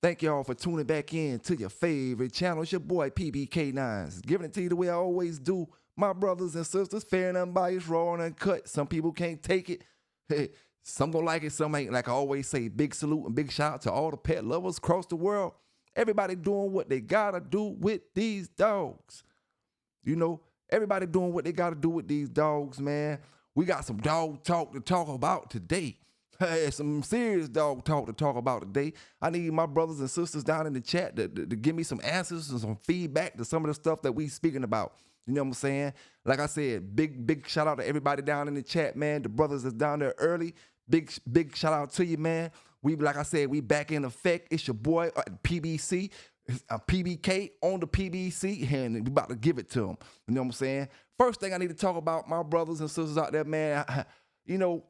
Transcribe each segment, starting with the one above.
Thank y'all for tuning back in to your favorite channel. It's your boy K9s, giving it to you the way I always do. My brothers and sisters, fair and unbiased, raw and uncut. Some people can't take it. Hey, some gonna like it, some ain't. Like I always say, big salute and big shout out to all the pet lovers across the world. Everybody doing what they gotta do with these dogs. You know, everybody doing what they gotta do with these dogs, man. We got some dog talk to talk about today. Some serious dog talk to talk about today. I need my brothers and sisters down in the chat to give me some answers and some feedback to some of the stuff that we speaking about. You know what I'm saying? Like I said, big shout out to everybody down in the chat, man. The brothers that's down there early. Big shout out to you, man. We, like I said, we back in effect. It's your boy PBC, PBK on the PBC, and we about to give it to them. You know what I'm saying? First thing I need to talk about, my brothers and sisters out there, man. You know,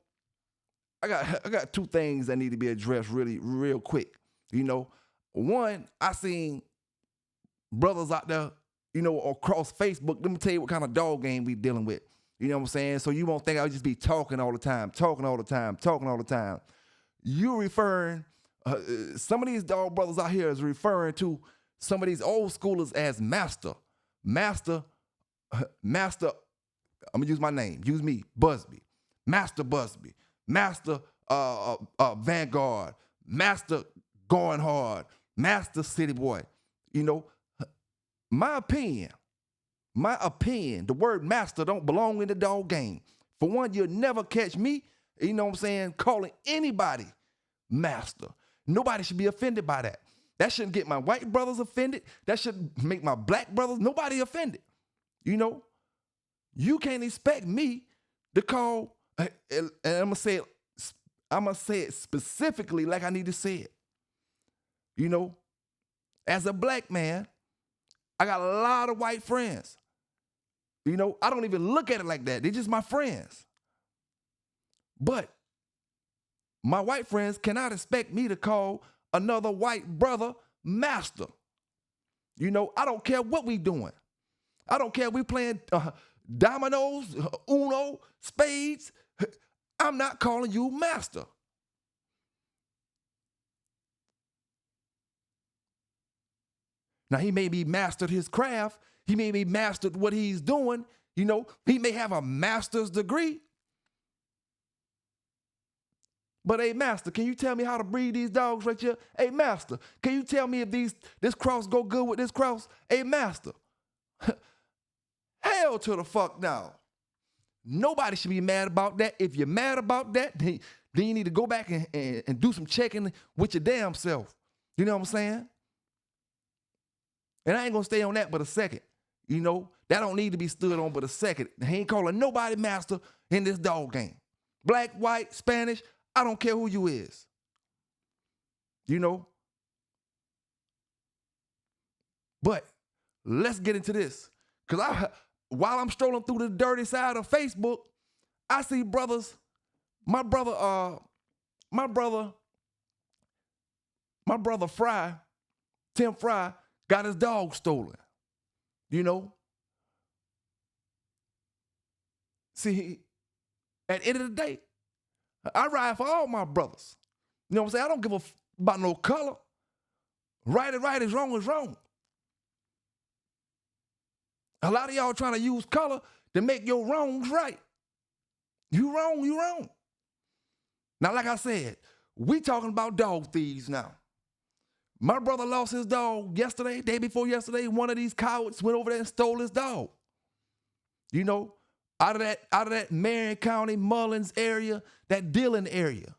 I got two things that need to be addressed real quick. You know, one, I seen brothers out there, you know, across Facebook. Let me tell you what kind of dog game we dealing with. You know what I'm saying? So you won't think I'll just be talking all the time. You referring, some of these dog brothers out here is referring to some of these old schoolers as master. I'm gonna use my name. Use me, Busby. Master Busby. Master Vanguard, Master Going Hard, Master City Boy. You know, my opinion, the word master don't belong in the dog game. For one, you'll never catch me, you know what I'm saying, calling anybody master. Nobody should be offended by that. That shouldn't get my white brothers offended. That shouldn't make my black brothers, nobody offended. You know, you can't expect me to call, and I'm gonna say it specifically like I need to say it. You know, as a black man, I got a lot of white friends. You know, I don't even look at it like that. They're just my friends. But my white friends cannot expect me to call another white brother master. You know, I don't care what we doing. I don't care if we playing dominoes, Uno, spades. I'm not calling you master. Now, he may be mastered his craft. He may be mastered what he's doing. You know, he may have a master's degree. But, hey, master, can you tell me how to breed these dogs right here? Hey, master, can you tell me if this cross go good with this cross? Hey, master. Hell to the fuck no. Nobody should be mad about that. If you're mad about that, then you need to go back and do some checking with your damn self. You know what I'm saying? And I ain't gonna stay on that but a second. You know, that don't need to be stood on but a second. He ain't calling nobody master in this dog game. Black, white, Spanish, I don't care who you is. You know? But let's get into this. Because while I'm strolling through the dirty side of Facebook, I see brothers, my brother Fry, Tim Fry, got his dog stolen. You know? See, at the end of the day, I ride for all my brothers. You know what I'm saying? I don't give about no color. Right is right, is wrong. A lot of y'all trying to use color to make your wrongs right. You wrong. Now, like I said, we talking about dog thieves now. My brother lost his dog yesterday, day before yesterday. One of these cowards went over there and stole his dog. You know, out of that Marion County, Mullins area, that Dillon area.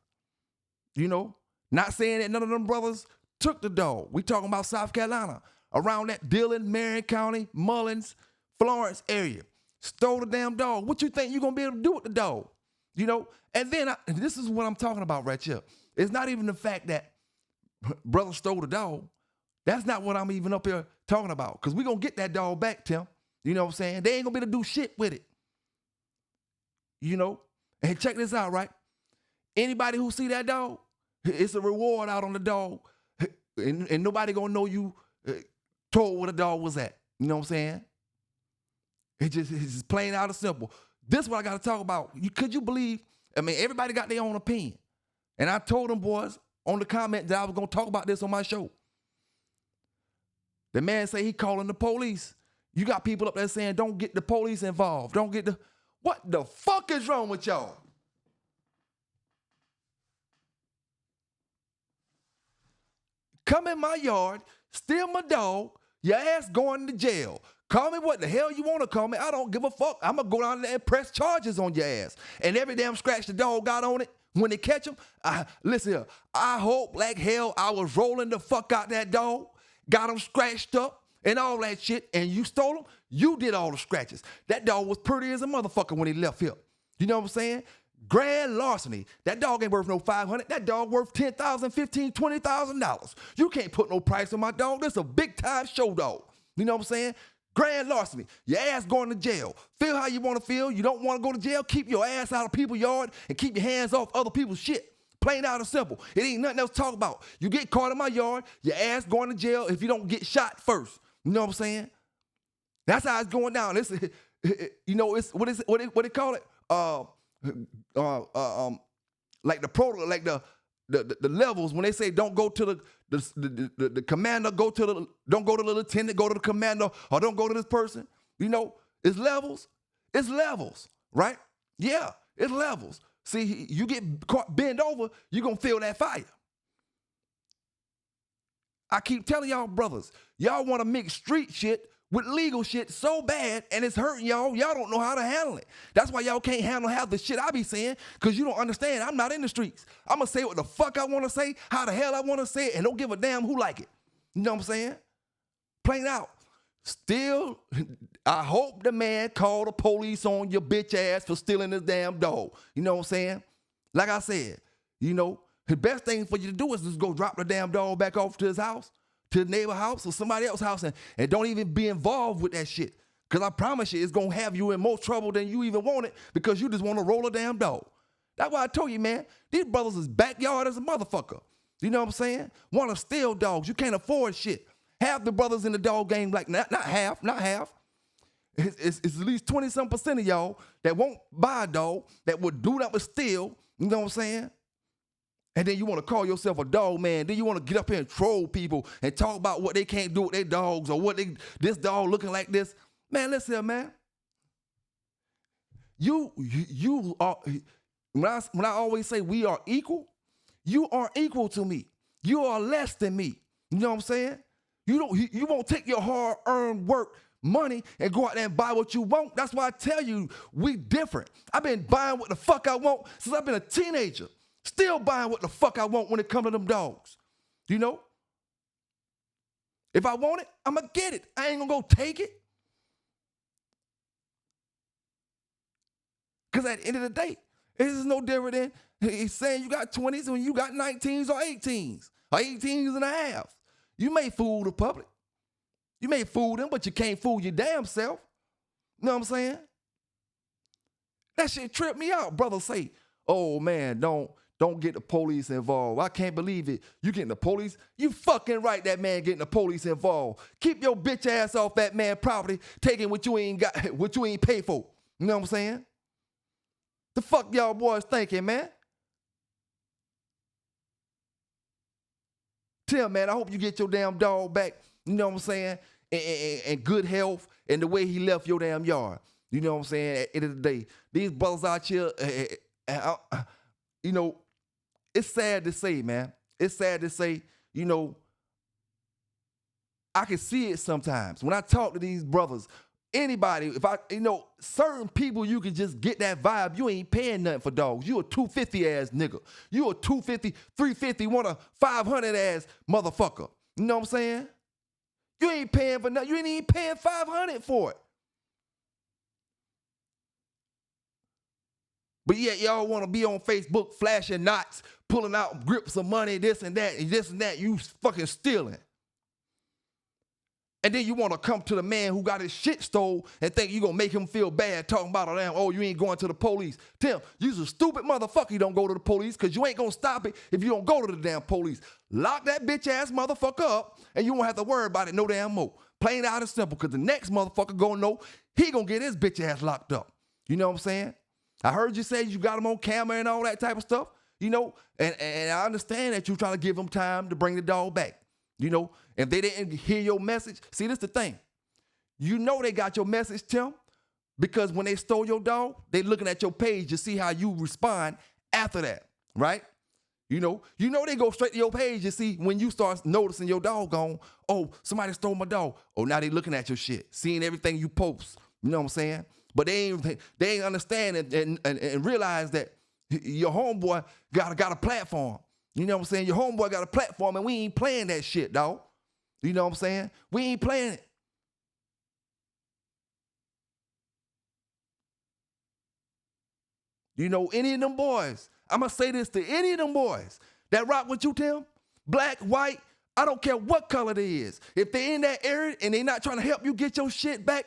You know, not saying that none of them brothers took the dog. We talking about South Carolina, around that Dillon, Marion County, Mullins, Florence area. Stole the damn dog. What you think you're going to be able to do with the dog? You know, and then this is what I'm talking about right here. It's not even the fact that brother stole the dog. That's not what I'm even up here talking about. Because we're going to get that dog back, Tim. You know what I'm saying? They ain't going to be able to do shit with it. You know? And check this out, right? Anybody who see that dog, it's a reward out on the dog. And nobody going to know you told where the dog was at. You know what I'm saying? It's just plain out and simple. This is what I got to talk about. Could you believe? I mean, everybody got their own opinion. And I told them boys on the comment that I was going to talk about this on my show. The man say he calling the police. You got people up there saying, don't get the police involved. Don't get the... What the fuck is wrong with y'all? Come in my yard, steal my dog, your ass going to jail. Call me what the hell you want to call me. I don't give a fuck. I'm going to go down there and press charges on your ass. And every damn scratch the dog got on it, when they catch him, listen here, I hope like hell I was rolling the fuck out that dog, got him scratched up and all that shit, and you stole him, you did all the scratches. That dog was pretty as a motherfucker when he left here. You know what I'm saying? Grand larceny. That dog ain't worth no $500. That dog worth $10,000, $15,000, $20,000. You can't put no price on my dog. This a big time show dog. You know what I'm saying? Grand larceny. Your ass going to jail. Feel how you want to feel. You don't want to go to jail. Keep your ass out of people's yard and keep your hands off other people's shit. Plain out and simple. It ain't nothing else to talk about. You get caught in my yard, your ass going to jail if you don't get shot first. You know what I'm saying? That's how it's going down. It's, you know, it's what they call it? Like the levels when they say don't go to the commander, don't go to the lieutenant, go to the commander, or don't go to this person. You know, it's levels. It's levels, right? Yeah, it's levels. See, you get caught bend over, you're gonna feel that fire. I keep telling y'all brothers, y'all want to mix street shit with legal shit so bad, and it's hurting y'all. Y'all don't know how to handle it. That's why y'all can't handle half the shit I be saying, because you don't understand. I'm not in the streets. I'm going to say what the fuck I want to say, how the hell I want to say it, and don't give a damn who like it. You know what I'm saying? Plain out. Still, I hope the man called the police on your bitch ass for stealing his damn dog. You know what I'm saying? Like I said, you know, the best thing for you to do is just go drop the damn dog back off to his house, to the neighbor house or somebody else's house, and don't even be involved with that shit. Because I promise you, it's going to have you in more trouble than you even want it, because you just want to roll a damn dog. That's why I told you, man, these brothers is backyard as a motherfucker. You know what I'm saying? Want to steal dogs. You can't afford shit. Half the brothers in the dog game, like not half. It's at least 20-some% of y'all that won't buy a dog, that would do that but steal. You know what I'm saying? And then you want to call yourself a dog man. Then you want to get up here and troll people and talk about what they can't do with their dogs, or this dog looking like this. Man, listen here, man. You are, when I always say we are equal, you are equal to me. You are less than me. You know what I'm saying? You won't take your hard-earned work money and go out there and buy what you want. That's why I tell you, we different. I've been buying what the fuck I want since I've been a teenager. Still buying what the fuck I want when it comes to them dogs. You know? If I want it, I'm going to get it. I ain't going to go take it. Because at the end of the day, it is no different than he's saying you got 20s when you got 19s or 18s or 18s and a half. You may fool the public. You may fool them, but you can't fool your damn self. You know what I'm saying? That shit tripped me out. Brothers say, oh, man, don't get the police involved. I can't believe it. You getting the police? You fucking right, that man getting the police involved. Keep your bitch ass off that man property, taking what you ain't got, what you ain't paid for. You know what I'm saying? The fuck y'all boys thinking, man? Tim, man, I hope you get your damn dog back, you know what I'm saying, in good health and the way he left your damn yard. You know what I'm saying? At the end of the day, these brothers out here, you know, it's sad to say, man. It's sad to say, you know, I can see it sometimes. When I talk to these brothers, anybody, certain people, you can just get that vibe. You ain't paying nothing for dogs. You a 250 ass nigga. You a 250, 350, want a 500 ass motherfucker. You know what I'm saying? You ain't paying for nothing. You ain't even paying 500 for it. But yet y'all want to be on Facebook flashing knots, pulling out grips of money, this and that, and this and that. You fucking stealing. And then you want to come to the man who got his shit stole and think you going to make him feel bad talking about, oh, you ain't going to the police. Tim, you's a stupid motherfucker. You don't go to the police because you ain't going to stop it if you don't go to the damn police. Lock that bitch ass motherfucker up and you won't have to worry about it no damn more. Plain out and simple, because the next motherfucker going to know he going to get his bitch ass locked up. You know what I'm saying? I heard you say you got him on camera and all that type of stuff, you know, and I understand that you're trying to give him time to bring the dog back. You know, if they didn't hear your message, see, this the thing. You know they got your message, Tim, because when they stole your dog, they looking at your page to see how you respond after that, right? You know they go straight to your page to see when you start noticing your dog gone. Oh, somebody stole my dog. Oh, now they looking at your shit, seeing everything you post. You know what I'm saying? But they ain't understand and realize that your homeboy got a platform. You know what I'm saying? Your homeboy got a platform, and we ain't playing that shit, dog. You know what I'm saying? We ain't playing it. You know, any of them boys, I'm going to say this to any of them boys that rock with you, Tim, black, white, I don't care what color they is. If they in that area and they not trying to help you get your shit back,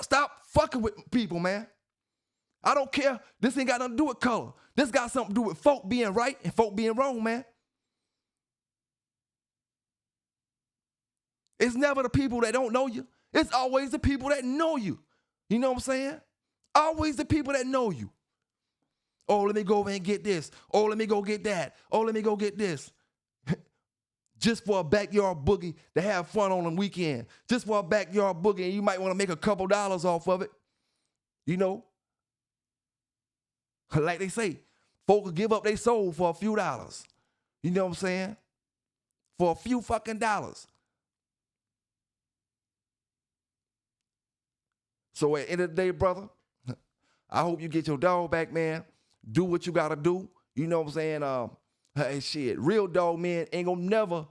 stop fucking with people, man. I don't care. This ain't got nothing to do with color. This got something to do with folk being right and folk being wrong, man. It's never the people that don't know you. It's always the people that know you. You know what I'm saying? Always the people that know you. Oh, let me go over and get this. Oh, let me go get that. Oh, let me go get this. Just for a backyard boogie to have fun on the weekend. Just for a backyard boogie, and you might want to make a couple dollars off of it. You know? Like they say, folk will give up their soul for a few dollars. You know what I'm saying? For a few fucking dollars. So at the end of the day, brother, I hope you get your dog back, man. Do what you gotta do. You know what I'm saying? Hey, shit, real dog men ain't gonna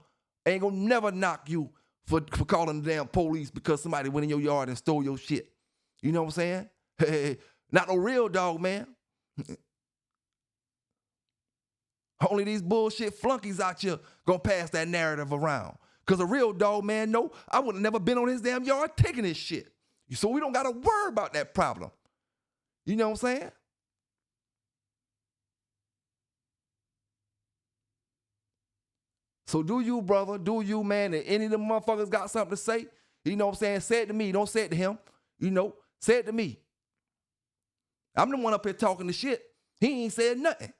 never knock you for calling the damn police because somebody went in your yard and stole your shit. You know what I'm saying? Hey, not no real dog, man. Only these bullshit flunkies out here gonna pass that narrative around. Cause a real dog, man, no, I would have never been on his damn yard taking his shit. So we don't gotta worry about that problem. You know what I'm saying? So do you, brother, do you, man, and any of them motherfuckers got something to say, you know what I'm saying, say it to me, don't say it to him, you know, say it to me. I'm the one up here talking the shit. He ain't said nothing.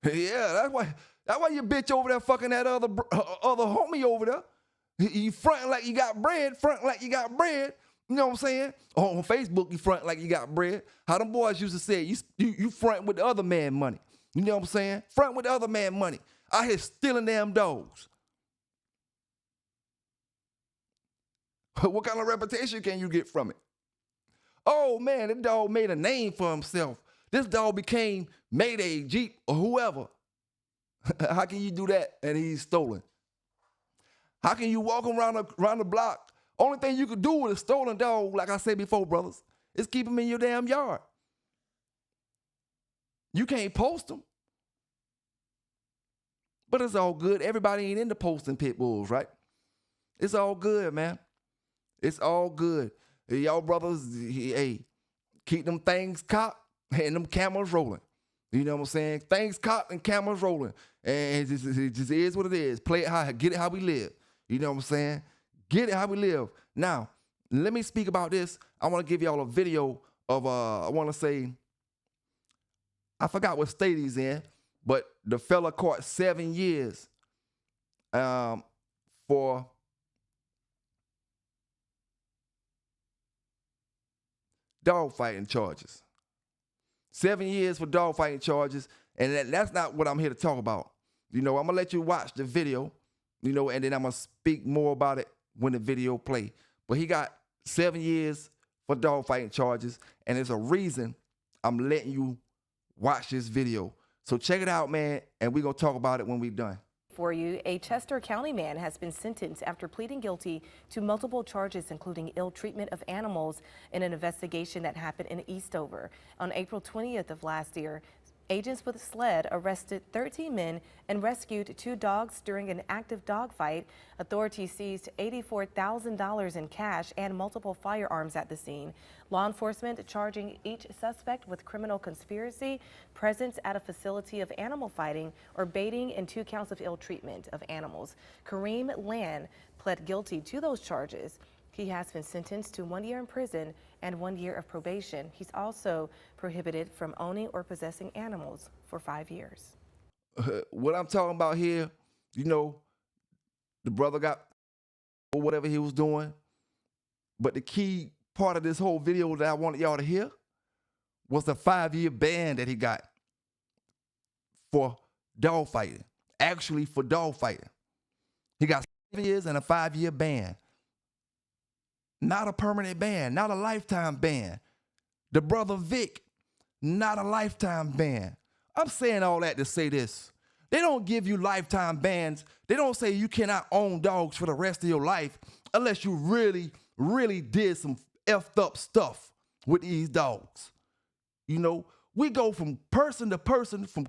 Yeah, that's why you bitch over there fucking that other homie over there. You fronting like you got bread, fronting like you got bread. You know what I'm saying? On Facebook, you front like you got bread. How them boys used to say, you front with the other man money. You know what I'm saying? Front with the other man money. Out here stealing damn dogs. What kind of reputation can you get from it? Oh man, that dog made a name for himself. This dog became Mayday, Jeep, or whoever. How can you do that and he's stolen? How can you walk around the block? Only thing you could do with a stolen dog, like I said before, brothers, is keep him in your damn yard. You can't post them. But it's all good. Everybody ain't into posting pit bulls, right? It's all good, man. It's all good. Hey, y'all brothers, hey, keep them things cocked and them cameras rolling. You know what I'm saying? Things cocked and cameras rolling. And it just is what it is. Play it how, get it how we live. You know what I'm saying? Get it how we live. Now, let me speak about this. I want to give y'all a video of, I want to say, I forgot what state he's in, but the fella caught 7 years for dog fighting charges. 7 years for dog fighting charges, and that's not what I'm here to talk about. You know, I'm going to let you watch the video, you know, and then I'm going to speak more about it when the video play. But he got 7 years for dog fighting charges, and there's a reason I'm letting you watch this video. So check it out, man, and we're going to talk about it when we're done. For you, a Chester County man has been sentenced after pleading guilty to multiple charges, including ill treatment of animals, in an investigation that happened in Eastover. On April 20th of last year, agents with a sled arrested 13 men and rescued 2 dogs during an active dog fight. Authorities seized $84,000 in cash and multiple firearms at the scene. Law enforcement charging each suspect with criminal conspiracy, presence at a facility of animal fighting, or baiting, and 2 counts of ill treatment of animals. Kareem Land pled guilty to those charges. He has been sentenced to 1 year in prison and 1 year of probation. He's also prohibited from owning or possessing animals for 5 years. What I'm talking about here, you know, the brother got or whatever he was doing. But the key part of this whole video that I wanted y'all to hear was the 5-year ban that he got for dog fighting. Actually, for dog fighting. He got 7 years and a 5-year ban. Not a permanent ban, not a lifetime ban. The brother Vic, not a lifetime ban. I'm saying all that to say this. They don't give you lifetime bans. They don't say you cannot own dogs for the rest of your life unless you really, really did some effed up stuff with these dogs. You know, we go from person to person from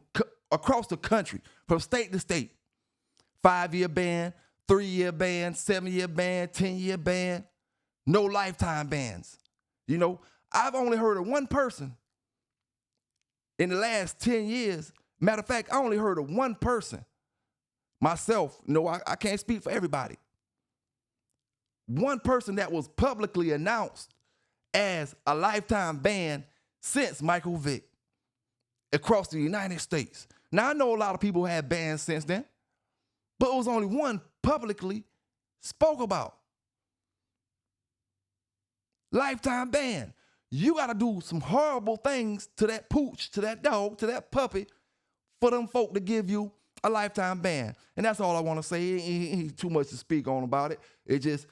across the country, from state to state. 5-year ban, 3-year ban, 7-year ban, 10-year ban. No lifetime bans. You know, I've only heard of one person in the last 10 years. Matter of fact, I only heard of one person. Myself, no, I can't speak for everybody. One person that was publicly announced as a lifetime ban since Michael Vick across the United States. Now, I know a lot of people had bans since then, but it was only one publicly spoke about. Lifetime ban. You got to do some horrible things to that pooch, to that dog, to that puppy for them folk to give you a lifetime ban. And that's all I want to say. Ain't too much to speak on about it. It just,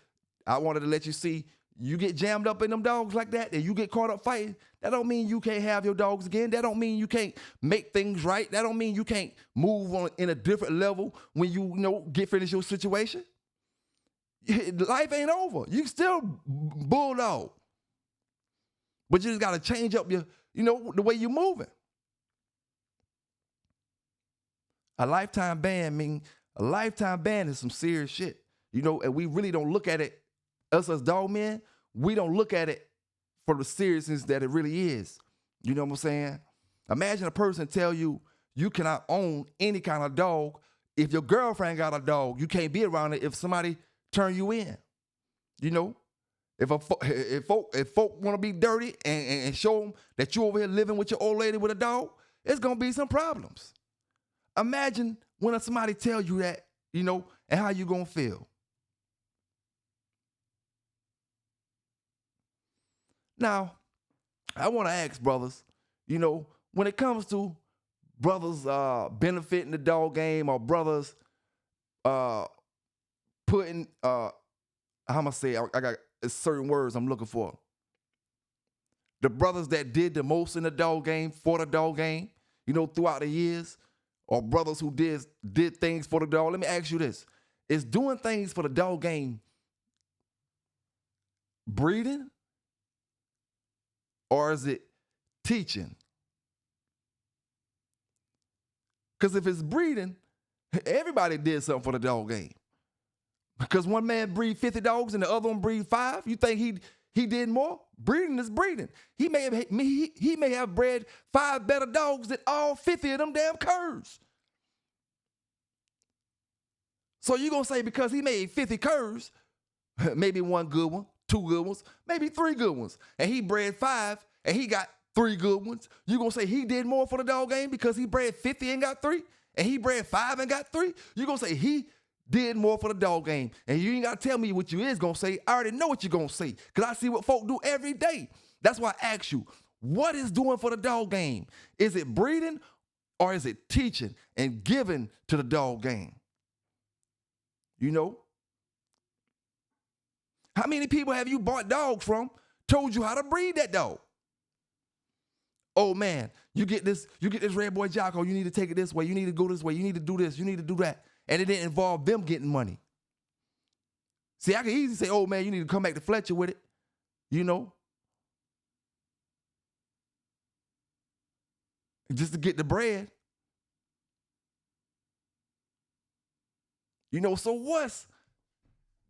I wanted to let you see, you get jammed up in them dogs like that and you get caught up fighting, that don't mean you can't have your dogs again. That don't mean you can't make things right. That don't mean you can't move on in a different level when you know, get finished your situation. Life ain't over. You still bulldog. But you just got to change up your, you know, the way you're moving. A lifetime ban is some serious shit. You know, and we really don't look at it, us as dog men, we don't look at it for the seriousness that it really is. You know what I'm saying? Imagine a person tell you you cannot own any kind of dog. If your girlfriend got a dog, you can't be around it if somebody turn you in. You know? If folk want to be dirty and show them that you over here living with your old lady with a dog, it's going to be some problems. Imagine when somebody tell you that, you know, and how you going to feel. Now, I want to ask brothers, you know, when it comes to brothers benefiting the dog game or brothers putting, how am I say, I got certain words I'm looking for. The brothers that did the most in the dog game, for the dog game, you know, throughout the years, or brothers who did things for the dog. Let me ask you this. Is doing things for the dog game breeding? Or is it teaching? Because if it's breeding, everybody did something for the dog game. Because one man breed 50 dogs and the other one breed 5. You think he did more? Breeding is breeding. He may have bred 5 better dogs than all 50 of them damn curs. So you gonna say because he made 50 curs, maybe 1 good one, 2 good ones, maybe 3 good ones, and he bred 5 and he got 3 good ones, you gonna say he did more for the dog game because he bred 50 and got 3, and he bred 5 and got 3? You gonna say he did more for the dog game, and you ain't gotta tell me what you is gonna say. I already know what you're gonna say because I see what folk do every day. That's why I ask you, what is doing for the dog game? Is it breeding or is it teaching and giving to the dog game? You know? How many people have you bought dogs from, told you how to breed that dog? Oh man, you get this red boy Jocko, you need to take it this way, you need to go this way, you need to do this, you need to do that. And it didn't involve them getting money. See, I can easily say, oh man, you need to come back to Fletcher with it. You know? Just to get the bread. You know, so what's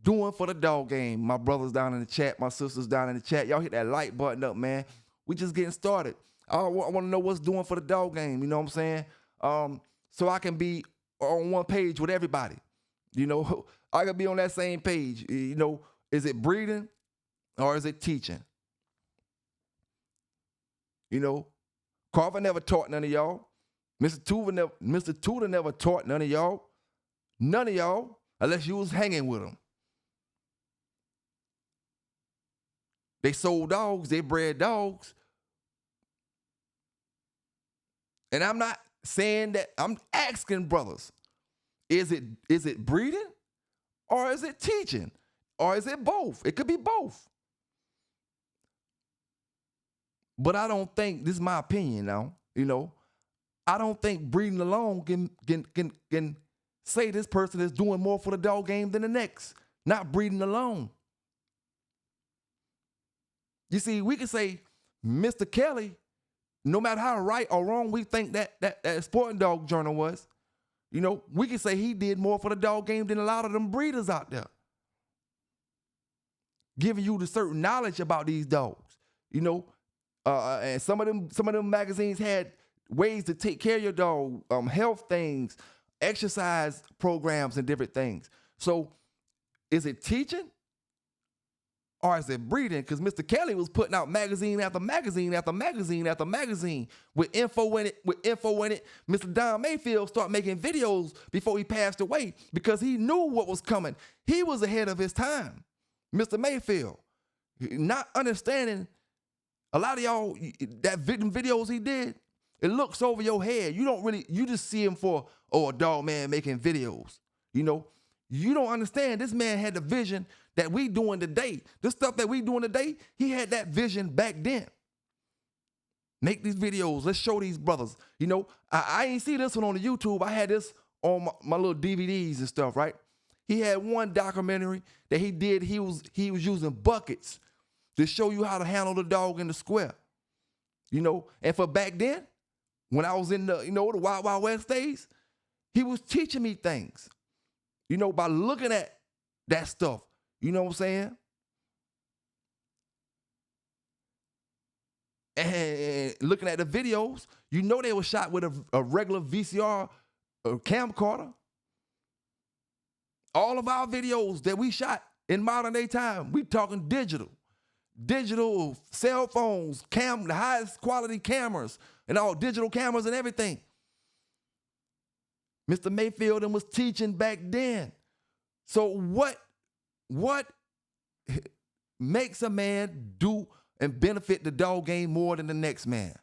doing for the dog game? My brothers down in the chat, my sisters down in the chat, y'all hit that like button up, man. We just getting started. I want to know what's doing for the dog game, you know what I'm saying? So I can be on one page with everybody. You know, I can be on that same page. You know, is it breeding or is it teaching? You know, Carver never taught none of y'all. Mr. Tudor never taught none of y'all. None of y'all, unless you was hanging with them. They sold dogs, they bred dogs. And I'm not saying that, I'm asking brothers, is it breeding or is it teaching? Or is it both? It could be both. But I don't think, this is my opinion now, you know, I don't think breeding alone can say this person is doing more for the dog game than the next. Not breeding alone. You see, we can say Mr. Kelly, no matter how right or wrong we think that sporting dog journal was, you know, we can say he did more for the dog game than a lot of them breeders out there. Giving you the certain knowledge about these dogs, you know, and some of them magazines had ways to take care of your dog, health things, exercise programs, and different things. So, is it teaching or is it breeding? Because Mr. Kelly was putting out magazine after magazine after magazine after magazine with info in it. Mr. Don Mayfield started making videos before he passed away because he knew what was coming. He was ahead of his time. Mr. Mayfield, not understanding a lot of y'all, that videos he did, it looks over your head. You just see him for, a dog man making videos. You know, you don't understand this man had the vision that we doing today. This stuff that we doing today, he had that vision back then. Make these videos. Let's show these brothers. You know, I ain't see this one on the YouTube. I had this on my little DVDs and stuff, right? He had one documentary that he did. He was using buckets to show you how to handle the dog in the square. You know, and for back then, when I was in the, the Wild Wild West days, he was teaching me things, by looking at that stuff. You know what I'm saying? And looking at the videos, they were shot with a regular VCR camcorder. All of our videos that we shot in modern day time, we talking digital cell phones, the highest quality cameras, and all digital cameras and everything. Mr. Mayfield was teaching back then. So what makes a man do and benefit the dog game more than the next man?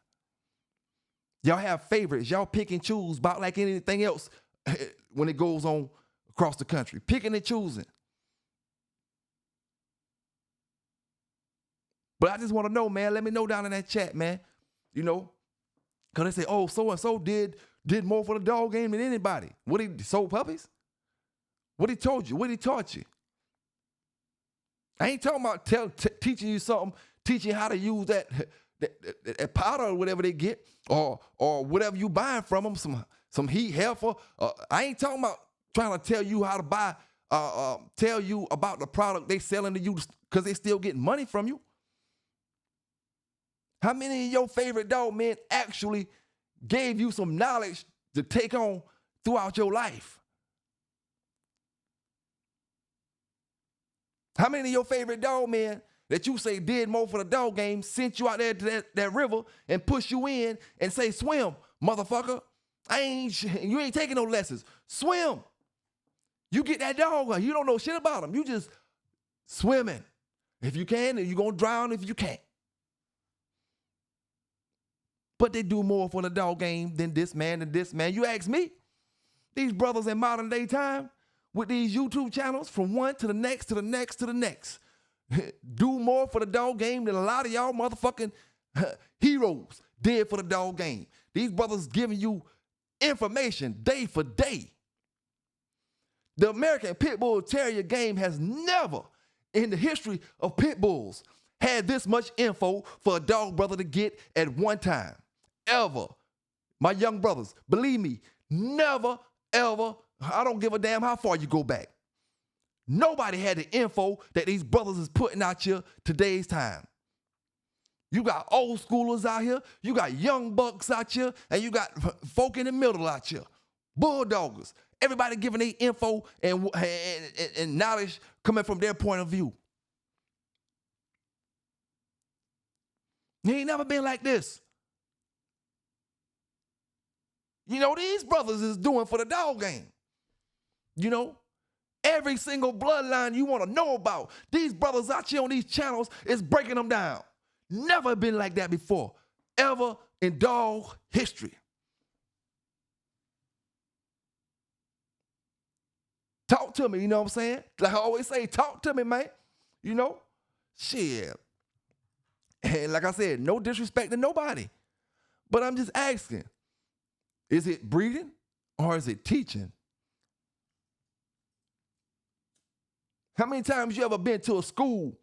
Y'all have favorites. Y'all pick and choose about like anything else when it goes on across the country. Picking and choosing. But I just want to know, man, let me know down in that chat, man. Because they say, oh, so-and-so did more for the dog game than anybody. What, he sold puppies? What he told you? What he taught you? I ain't talking about teaching you something, teaching you how to use that powder or whatever they get, or whatever you buying from them, some heat heifer. I ain't talking about trying to tell you how to buy, tell you about the product they selling to you because they still getting money from you. How many of your favorite dog men actually gave you some knowledge to take on throughout your life? How many of your favorite dog men that you say did more for the dog game sent you out there to that river and push you in and say, swim, motherfucker? You ain't taking no lessons. Swim. You get that dog, you don't know shit about him. You just swimming. If you can, you're going to drown if you can't. But they do more for the dog game than this man and this man. You ask me, these brothers in modern day time with these YouTube channels from one to the next to the next to the next do more for the dog game than a lot of y'all motherfucking heroes did for the dog game. These brothers giving you information day for day. The American Pitbull Terrier game has never in the history of pit bulls had this much info for a dog brother to get at one time. Ever. My young brothers, believe me, never, ever, I don't give a damn how far you go back. Nobody had the info that these brothers is putting out here today's time. You got old schoolers out here, you got young bucks out here, and you got folk in the middle out here. Bulldoggers. Everybody giving their info and knowledge coming from their point of view. It ain't never been like this. You know, these brothers is doing for the dog game. You know, every single bloodline you want to know about, these brothers out here on these channels is breaking them down. Never been like that before, ever in dog history. Talk to me, you know what I'm saying? Like I always say, talk to me, man. You know? Shit. And like I said, no disrespect to nobody. But I'm just asking, is it breeding or is it teaching? How many times you ever been to a school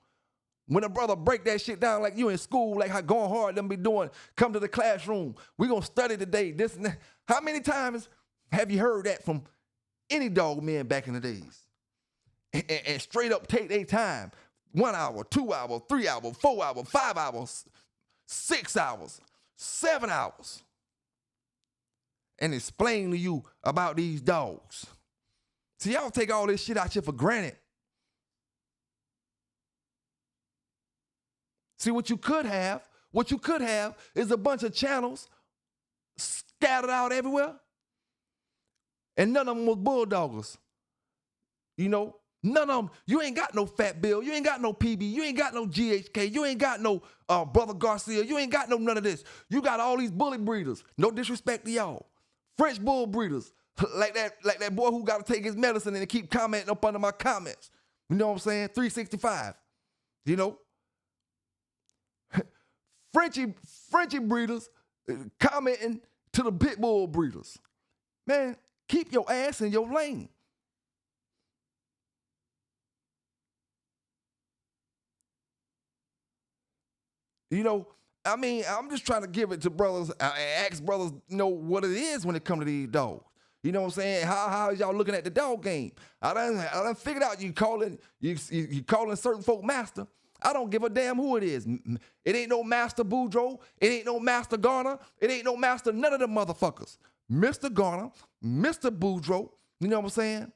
when a brother break that shit down like you in school, like how going hard them be doing, come to the classroom, we gonna study today, this and that. How many times have you heard that from any dog men back in the days? And straight up take their time, 1 hour, 2 hours, 3 hours, 4 hours, 5 hours, 6 hours, 7 hours, and explain to you about these dogs. See, y'all take all this shit out here for granted. See, what you could have is a bunch of channels scattered out everywhere, and none of them was bulldoggers. You know, none of them. You ain't got no Fat Bill. You ain't got no PB. You ain't got no GHK. You ain't got no Brother Garcia. You ain't got no none of this. You got all these bully breeders. No disrespect to y'all. French bull breeders. Like that boy who got to take his medicine and keep commenting up under my comments. You know what I'm saying? 365. You know? Frenchie breeders commenting to the Pitbull breeders. Man, keep your ass in your lane. You know, I mean, I'm just trying to give it to brothers, ask brothers, you know, what it is when it comes to these dogs. You know what I'm saying? How is y'all looking at the dog game? I done figured out you calling certain folk master. I don't give a damn who it is. It ain't no Master Boudreaux. It ain't no Master Garner. It ain't no Master none of them motherfuckers. Mr. Garner, Mr. Boudreaux, you know what I'm saying?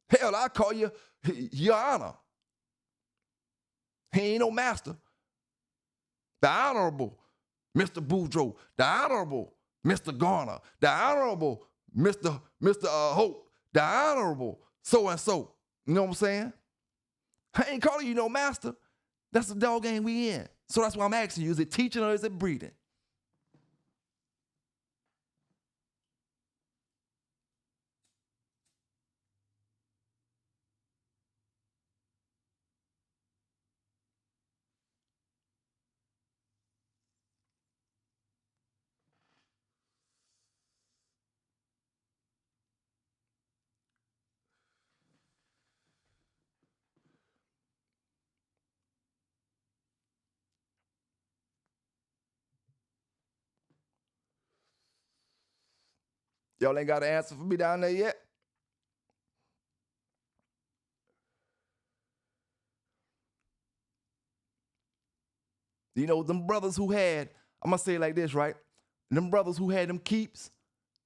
Hell, I call you Your Honor. He ain't no master. The Honorable Mr. Boudreaux, the Honorable Mr. Garner, the Honorable Mr. Hope, the Honorable so-and-so. You know what I'm saying? I ain't calling you no master. That's the dog game we in. So that's why I'm asking you, is it teaching or is it breeding? Y'all ain't got an answer for me down there yet? You know, them brothers who had, I'm going to say it like this, right? Them brothers who had them keeps,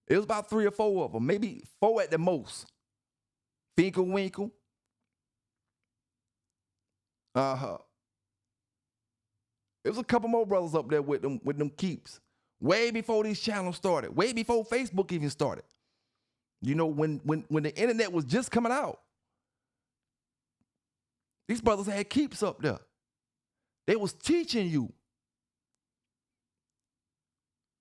it was about 3 or 4 of them, maybe 4 at the most. Finkel Winkle. It was a couple more brothers up there with them keeps. Way before these channels started. Way before Facebook even started. You know, when the internet was just coming out, these brothers had keeps up there. They was teaching you.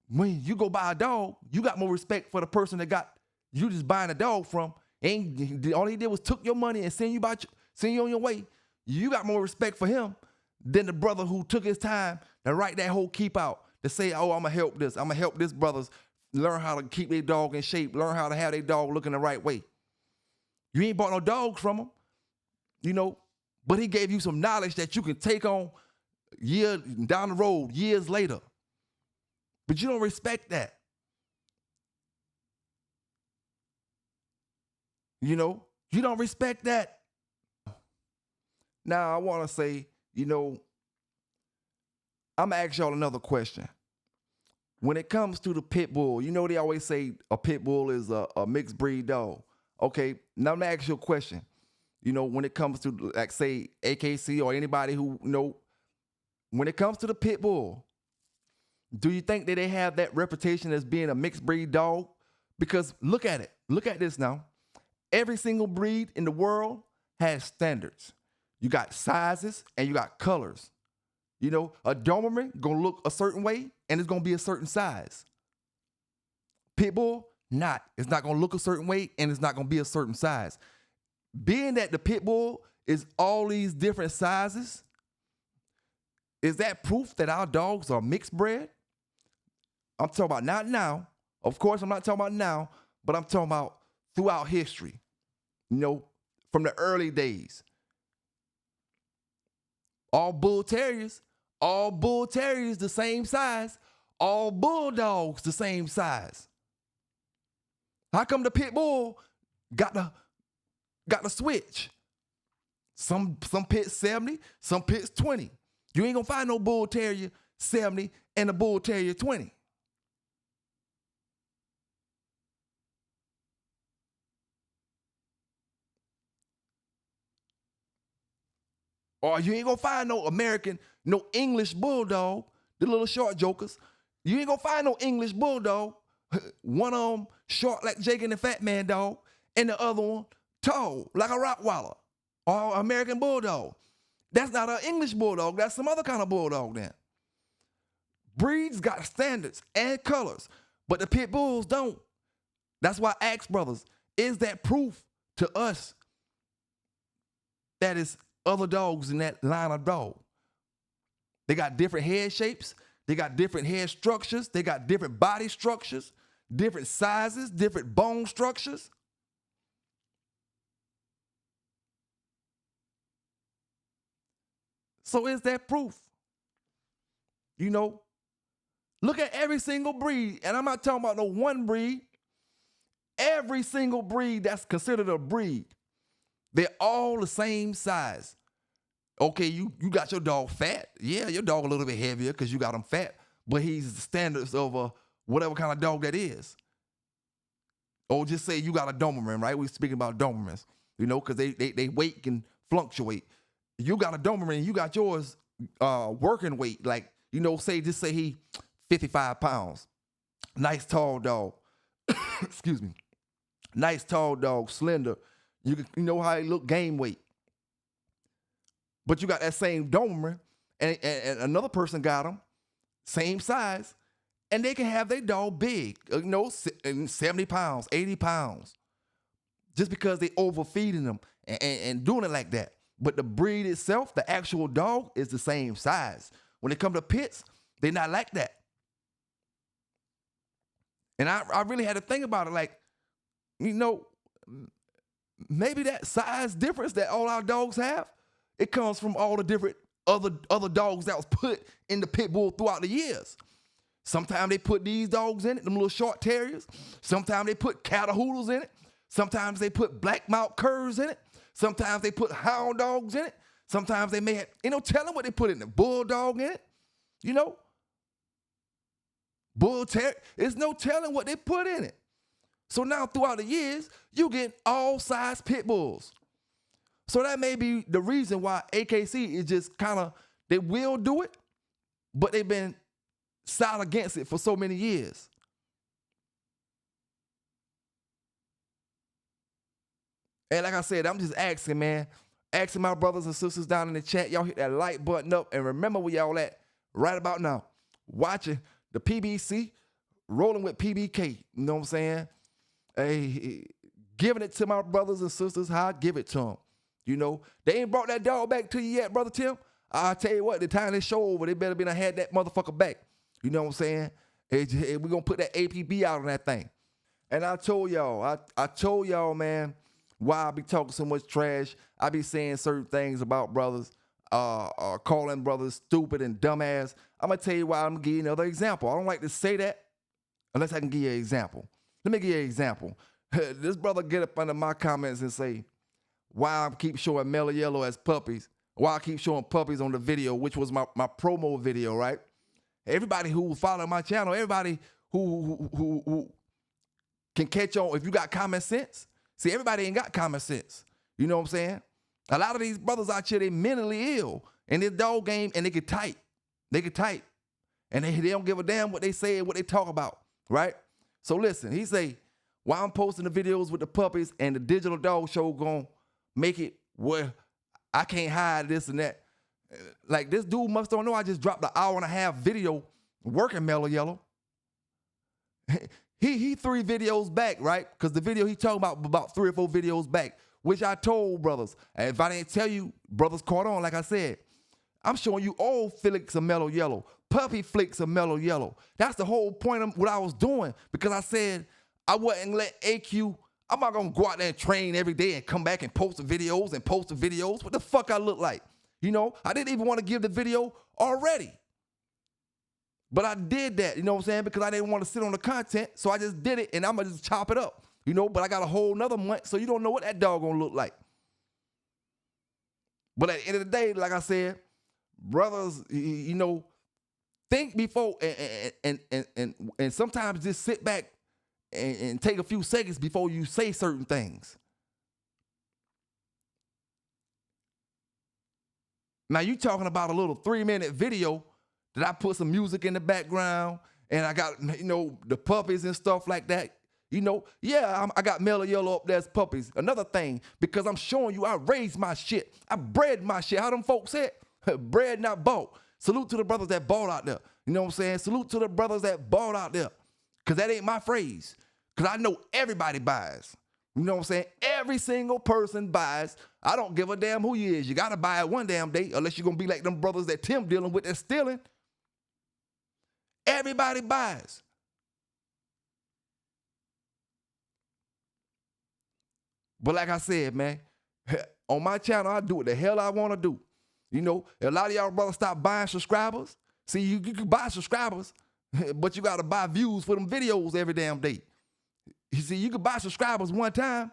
When you go buy a dog, you got more respect for the person that got you just buying a dog from. And all he did was took your money and send you on your way. You got more respect for him than the brother who took his time to write that whole keep out, to say, oh, I'm going to help this. I'm going to help this brothers learn how to keep their dog in shape, learn how to have their dog looking the right way. You ain't bought no dogs from him, you know, but he gave you some knowledge that you can take on down the road, years later. But you don't respect that. You know, you don't respect that. Now, I want to say, you know, I'm going to ask y'all another question. When it comes to the pit bull, you know they always say a pit bull is a mixed breed dog. Okay, now I'm going to ask you a question. You know, when it comes to, like, say, AKC or anybody who, you know, when it comes to the pit bull, Do you think that they have that reputation as being a mixed breed dog? Because look at it. Look at this now. Every single breed in the world has standards. You got sizes and you got colors. You know, a Doberman gonna look a certain way and it's gonna be a certain size. Pitbull, not. It's not gonna look a certain way and it's not gonna be a certain size. Being that the Pitbull is all these different sizes, is that proof that our dogs are mixed bred? I'm talking about not now. Of course, I'm not talking about now, but I'm talking about throughout history. You know, from the early days. All bull terriers the same size. All bulldogs the same size. How come the pit bull got the switch? Some pits 70, some pits 20. You ain't gonna find no bull terrier 70 and a bull terrier 20. Or you ain't gonna find no American, no English bulldog, the little short jokers. You ain't gonna find no English bulldog. One of them short like Jake and the Fat Man dog, and the other one tall like a Rottweiler or American bulldog. That's not an English bulldog. That's some other kind of bulldog then. Breeds got standards and colors, but the pit bulls don't. That's why I ask brothers, is that proof to us that is other dogs in that line of dog? They got different head shapes. They got different head structures. They got different body structures, different sizes, different bone structures. So is that proof? You know, look at every single breed, and I'm not talking about no one breed. Every single breed that's considered a breed, they're all the same size. Okay, you got your dog fat. Yeah, your dog a little bit heavier because you got him fat, but he's the standards of whatever kind of dog that is. Or just say you got a Doberman, right? We're speaking about Dobermans, you know, because they weight can fluctuate. You got a Doberman, you got yours working weight, like, you know, just say he 55 pounds. Nice tall dog. Excuse me. Nice tall dog, slender. You know how he look, game weight. But you got that same Doberman, and another person got him, same size, and they can have their dog big, you know, 70 pounds, 80 pounds, just because they overfeeding them and doing it like that. But the breed itself, the actual dog, is the same size. When it comes to pits, they're not like that. And I really had to think about it, like, you know, maybe that size difference that all our dogs have, it comes from all the different other dogs that was put in the pit bull throughout the years. Sometimes they put these dogs in it, them little short terriers. Sometimes they put Catahoodles in it. Sometimes they put black mount curs in it. Sometimes they put hound dogs in it. Sometimes they may have, tell them what they put in it. Bulldog in it, you know. Bull terrier. There's no telling what they put in it. So now throughout the years, you get all size pit bulls. So that may be the reason why AKC is just kind of, they will do it, but they've been silent against it for so many years. And like I said, I'm just asking, man, asking my brothers and sisters down in the chat, y'all hit that like button up and remember where y'all at right about now. Watching the PBC, rolling with PBK, you know what I'm saying? Hey, giving it to my brothers and sisters how I give it to them. You know, they ain't brought that dog back to you yet, Brother Tim. I'll tell you what, the time they show over, they better be done had that motherfucker back. You know what I'm saying? We're going to put that APB out on that thing. And I told y'all, man, why I be talking so much trash. I be saying certain things about brothers, calling brothers stupid and dumbass. I'm going to tell you why. I'm going to give you another example. I don't like to say that unless I can give you an example. Let me give you an example. This brother get up under my comments and say, why I keep showing Mello Yello as puppies, why I keep showing puppies on the video, which was my promo video, right? Everybody who follow my channel, everybody who can catch on, if you got common sense. See, everybody ain't got common sense. You know what I'm saying? A lot of these brothers out here, they mentally ill. And this dog game, and they get tight. They get tight. And they don't give a damn what they say and what they talk about, right? So listen, he say, while I'm posting the videos with the puppies and the digital dog show gonna make it where I can't hide this and that. Like, this dude must don't know I just dropped an hour-and-a-half video working Mello Yello. He 3 videos back, right? Because the video he talking about 3 or 4 videos back, which I told brothers. And if I didn't tell you, brothers caught on, like I said. I'm showing you all flicks of Mello Yello, puppy flicks of Mello Yello. That's the whole point of what I was doing, because I said I wouldn't let AQ, I'm not gonna go out there and train every day and come back and post the videos and post the videos. What the fuck I look like? You know, I didn't even want to give the video already. But I did that, you know what I'm saying? Because I didn't want to sit on the content, so I just did it, and I'm going to just chop it up, you know? But I got a whole nother month, so you don't know what that dog going to look like. But at the end of the day, like I said, brothers, you know, think before, and sometimes just sit back and take a few seconds before you say certain things. Now, you talking about a little 3-minute video that I put some music in the background, and I got, you know, the puppies and stuff like that. You know, yeah, I got Mello Yello up there as puppies. Another thing, because I'm showing you I raised my shit. I bred my shit. How them folks said? Bred, not bought. Salute to the brothers that bought out there. You know what I'm saying? Salute to the brothers that bought out there. Because that ain't my phrase. Because I know everybody buys. You know what I'm saying? Every single person buys. I don't give a damn who you is. You got to buy it one damn day, unless you're going to be like them brothers that Tim dealing with that's stealing. Everybody buys. But like I said, man, on my channel, I do what the hell I want to do. You know, a lot of y'all brothers stop buying subscribers. See, you can buy subscribers, but you got to buy views for them videos every damn day. You see, you can buy subscribers one time,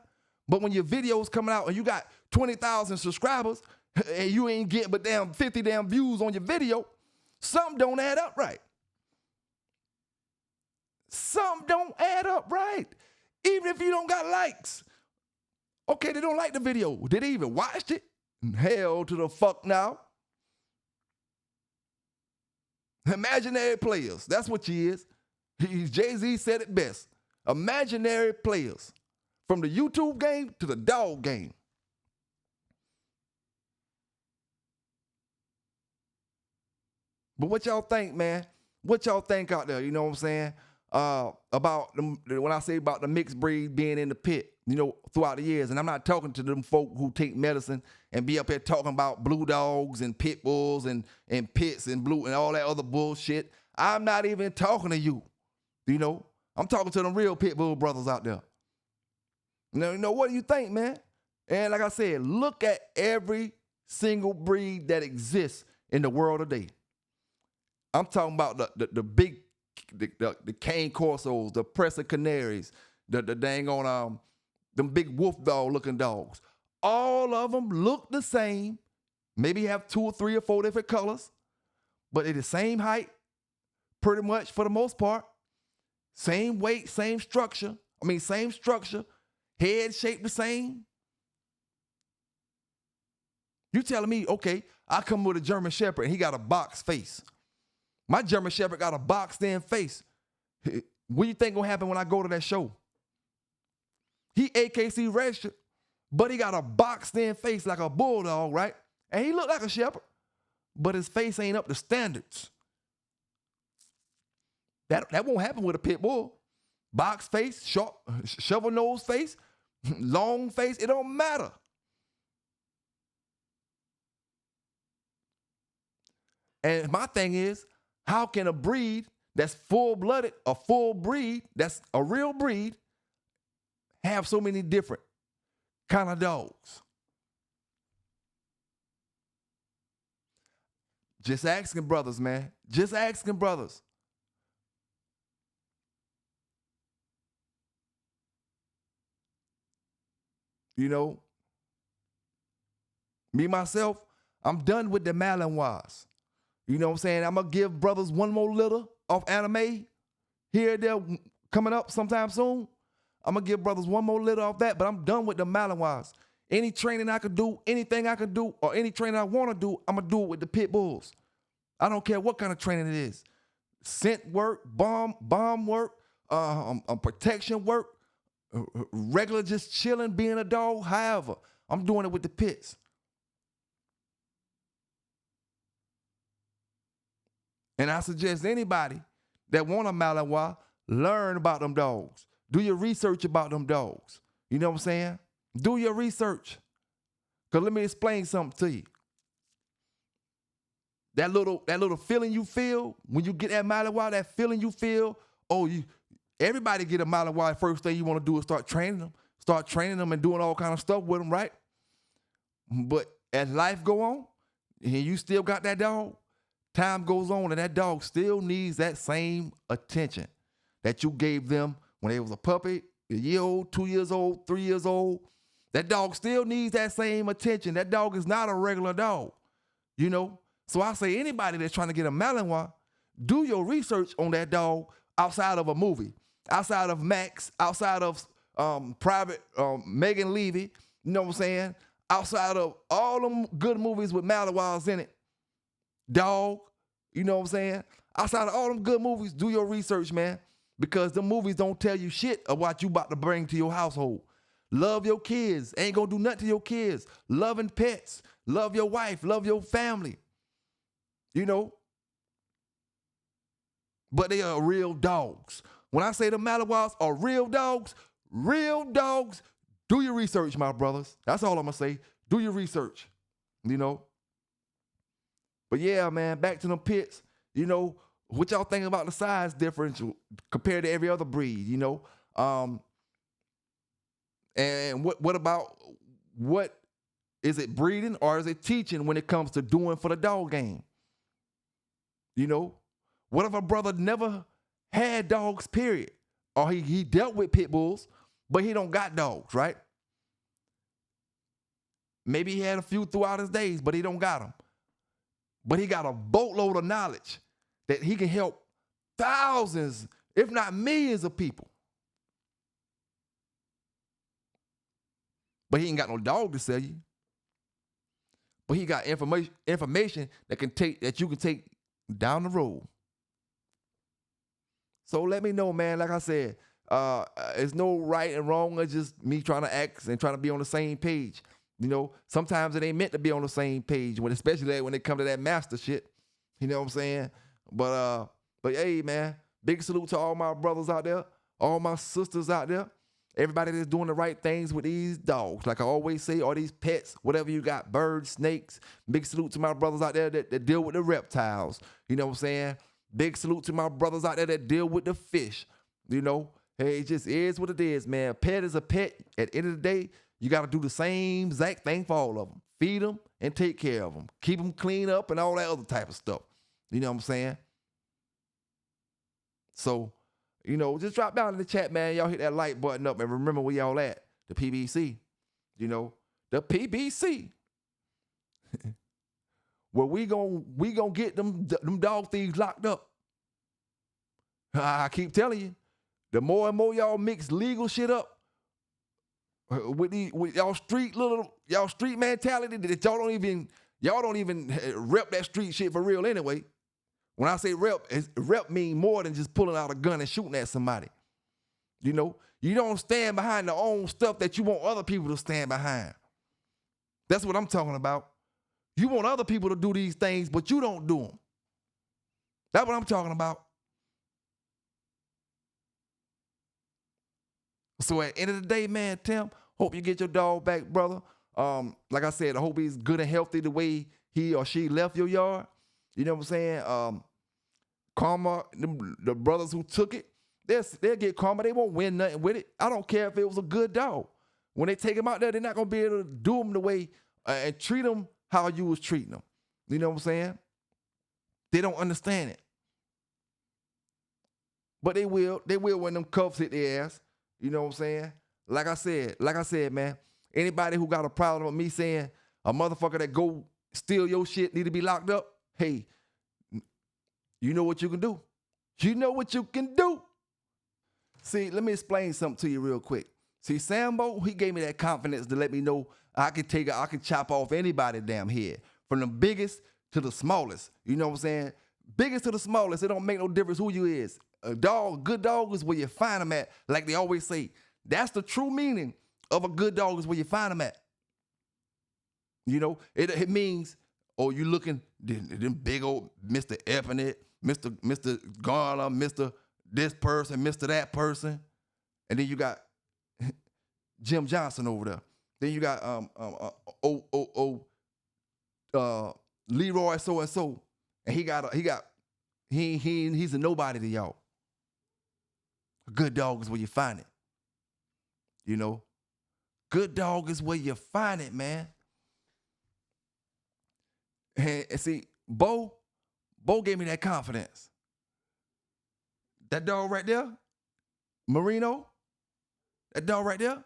but when your videos coming out and you got 20,000 subscribers and you ain't getting but damn 50 damn views on your video, something don't add up right. Something don't add up right. Even if you don't got likes. Okay, they don't like the video. Did they even watch it? Hell to the fuck now. Imaginary players. That's what she is. Jay-Z said it best. Imaginary players. From the YouTube game to the dog game. But what y'all think, man? What y'all think out there? You know what I'm saying? About them, when I say about the mixed breed being in the pit, you know, throughout the years. And I'm not talking to them folk who take medicine and be up here talking about blue dogs and pit bulls and pits and blue and all that other bullshit. I'm not even talking to you. You know, I'm talking to them real pit bull brothers out there. You know, what do you think, man? And like I said, look at every single breed that exists in the world today. I'm talking about the big, the cane corsos, the presser canaries, the dang on them big wolf dog looking dogs. All of them look the same. Maybe have 2 or 3 or 4 different colors, but they're the same height, pretty much for the most part. Same weight, same structure. Same structure. Head shape the same. You telling me, okay, I come with a German Shepherd and he got a box face. My German Shepherd got a boxed-in face. What do you think gonna happen when I go to that show? He AKC registered, but he got a boxed-in face like a bulldog, right? And he look like a shepherd, but his face ain't up to standards. That won't happen with a pit bull. Box face, short, shovel nose face, long face, it don't matter. And my thing is, how can a breed that's full-blooded, a full breed, that's a real breed, have so many different kind of dogs? Just asking brothers, man. Just asking brothers. You know, me, myself, I'm done with the Malinois. You know what I'm saying? I'm going to give brothers one more litter of anime here and there coming up sometime soon. I'm going to give brothers one more litter of that, but I'm done with the Malinois. Any training I could do, anything I could do, or any training I want to do, I'm going to do it with the pit bulls. I don't care what kind of training it is. scent work, bomb work, protection work, regular just chilling, being a dog. However, I'm doing it with the pits. And I suggest anybody that want a Malinois, learn about them dogs. Do your research about them dogs. You know what I'm saying? Do your research. Because let me explain something to you. That little feeling you feel when you get that Malinois, that feeling you feel, everybody get a Malinois. First thing you want to do is start training them. Start training them and doing all kind of stuff with them, right? But as life go on, and you still got that dog, time goes on and that dog still needs that same attention that you gave them when they was a puppy, a year old, 2 years old, 3 years old. That dog still needs that same attention. That dog is not a regular dog, you know? So I say anybody that's trying to get a Malinois, do your research on that dog outside of a movie, outside of Max, outside of Private Megan Levy, you know what I'm saying? Outside of all them good movies with Malinois in it. Dog, you know what I'm saying? Outside of all them good movies, do your research, man, because the movies don't tell you shit of what you about to bring to your household. Love your kids. Ain't gonna do nothing to your kids. Loving pets. Love your wife. Love your family. You know? But they are real dogs. When I say the Malinois are real dogs, do your research, my brothers. That's all I'm gonna say. Do your research, you know? But yeah, man, back to them pits, you know, what y'all think about the size difference compared to every other breed, you know? And what about, what is it, breeding or is it teaching when it comes to doing for the dog game? You know, what if a brother never had dogs, period? Or he dealt with pit bulls, but he don't got dogs, right? Maybe he had a few throughout his days, but he don't got them. But he got a boatload of knowledge that he can help thousands, if not millions of people. But he ain't got no dog to sell you. But he got information that you can take down the road. So let me know, man. Like I said, it's no right and wrong. It's just me trying to act and trying to be on the same page. You know, sometimes it ain't meant to be on the same page, especially when it comes to that master shit. You know what I'm saying? But hey, man, big salute to all my brothers out there, all my sisters out there, everybody that's doing the right things with these dogs. Like I always say, all these pets, whatever you got, birds, snakes. Big salute to my brothers out there that deal with the reptiles. You know what I'm saying? Big salute to my brothers out there that deal with the fish. You know, hey, it just is what it is, man. A pet is a pet. At the end of the day, you got to do the same exact thing for all of them. Feed them and take care of them. Keep them clean up and all that other type of stuff. You know what I'm saying? So, you know, just drop down in the chat, man. Y'all hit that like button up and remember where y'all at. The PBC. You know, the PBC. Where we gonna get them dog thieves locked up. I keep telling you, the more and more y'all mix legal shit up with y'all street mentality that y'all don't even rep that street shit for real anyway. When I say rep mean more than just pulling out a gun and shooting at somebody. You know, you don't stand behind the own stuff that you want other people to stand behind. That's what I'm talking about. You want other people to do these things, but you don't do them. That's what I'm talking about. So at the end of the day, man, Tim, hope you get your dog back, brother. Like I said, I hope he's good and healthy the way he or she left your yard. You know what I'm saying? Karma, the brothers who took it, they'll get karma. They won't win nothing with it. I don't care if it was a good dog. When they take him out there, they're not going to be able to do him the way and treat him how you was treating them. You know what I'm saying? They don't understand it. But they will when them cuffs hit their ass. You know what I'm saying? Like I said, man, anybody who got a problem with me saying a motherfucker that go steal your shit need to be locked up, hey, you know what you can do. You know what you can do. See, let me explain something to you real quick. See, Sambo, he gave me that confidence to let me know I can chop off anybody damn head, from the biggest to the smallest. You know what I'm saying? Biggest to the smallest, it don't make no difference who you is. A good dog is where you find them at, like they always say. That's the true meaning of a good dog is where you find them at. You know, it means, oh, you looking, them big old Mr. Epinette, Mr. Garner, Mr. this person, Mr. that person. And then you got Jim Johnson over there. Then you got Leroy so-and-so. And he's a nobody to y'all. A good dog is where you find it. You know? Good dog is where you find it, man. And see, Bo gave me that confidence. That dog right there, Marino, that dog right there,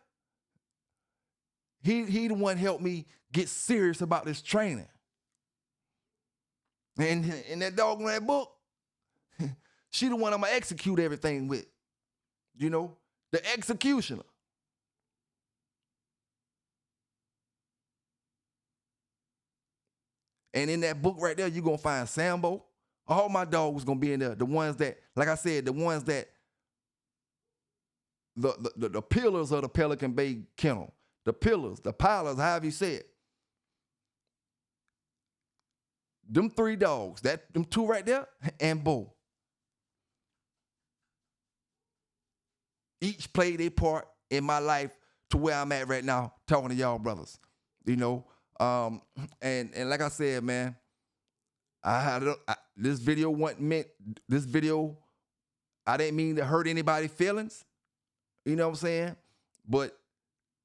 he the one helped me get serious about this training. And that dog in that book, she the one I'm gonna execute everything with. You know, the executioner. And in that book right there, you're gonna find Sambo. All my dogs gonna be in there. The ones that, like I said, the ones that the pillars of the Pelican Bay kennel. The pillars, the pillars, however you say it. Them 3 dogs, them 2 right there, and Bo. Each played a part in my life to where I'm at right now, talking to y'all brothers. You know, and like I said, man, this video wasn't meant. This video, I didn't mean to hurt anybody's feelings. You know what I'm saying? But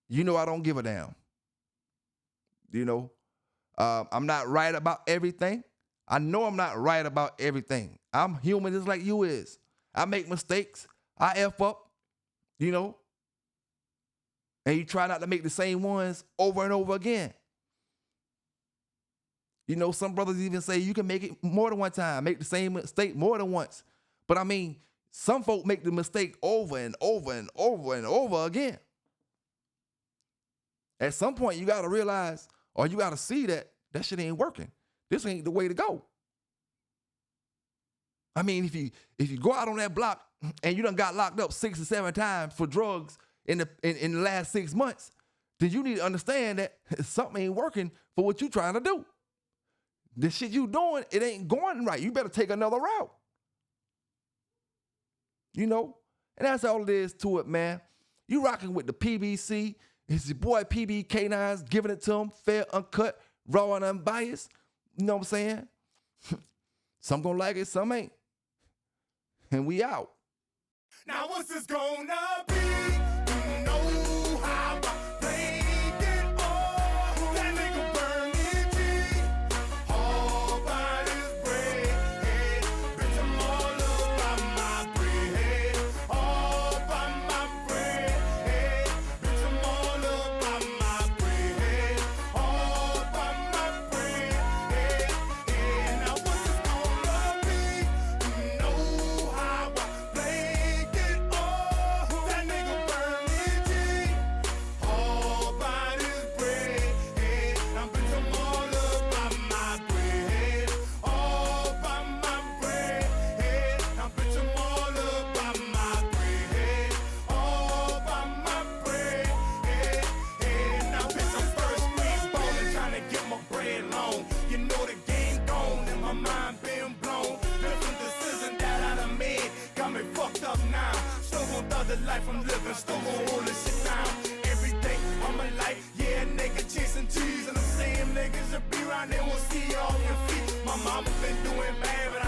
you know, I don't give a damn. You know, I'm not right about everything. I know I'm not right about everything. I'm human just like you is. I make mistakes. I F up. You know, and you try not to make the same ones over and over again. You know, some brothers even say you can make it more than one time, make the same mistake more than once. But I mean, some folk make the mistake over and over and over and over again. At some point, you got to realize, or you got to see that shit ain't working. This ain't the way to go. I mean, if you go out on that block and you done got locked up 6 or 7 times for drugs in the last 6 months, then you need to understand that something ain't working for what you trying to do. The shit you doing, it ain't going right. You better take another route. You know? And that's all it is to it, man. You rocking with the PBC. It's your boy PB K9s giving it to them, fair, uncut, raw, and unbiased. You know what I'm saying? Some gonna like it, some ain't. And we out. Now what's this gonna be? You know how I played it all. That nigga burn it, all by his bread. Bitch, I'm all up by my bread. All by my bread. Bitch, I'm all up by my bread. All by my bread. Now what's this gonna be? You know how I played it all. That nigga burn it, all by his bread. Now bitch, I'm all up by my bread. All by my bread. Now bitch, I'm all up by my bread. All by my bread. Now bitch, I'm first green ballin', trying to get my bread long. You know the game gone and my mind been blown. Different decisions that I done made got me fucked up now. Still gon' thug the life I'm living, still gon' hold this shit down. Every day of my life, yeah, nigga chasing trees, and the same niggas that be around there won't see you off your feet. My mama been doing bad, but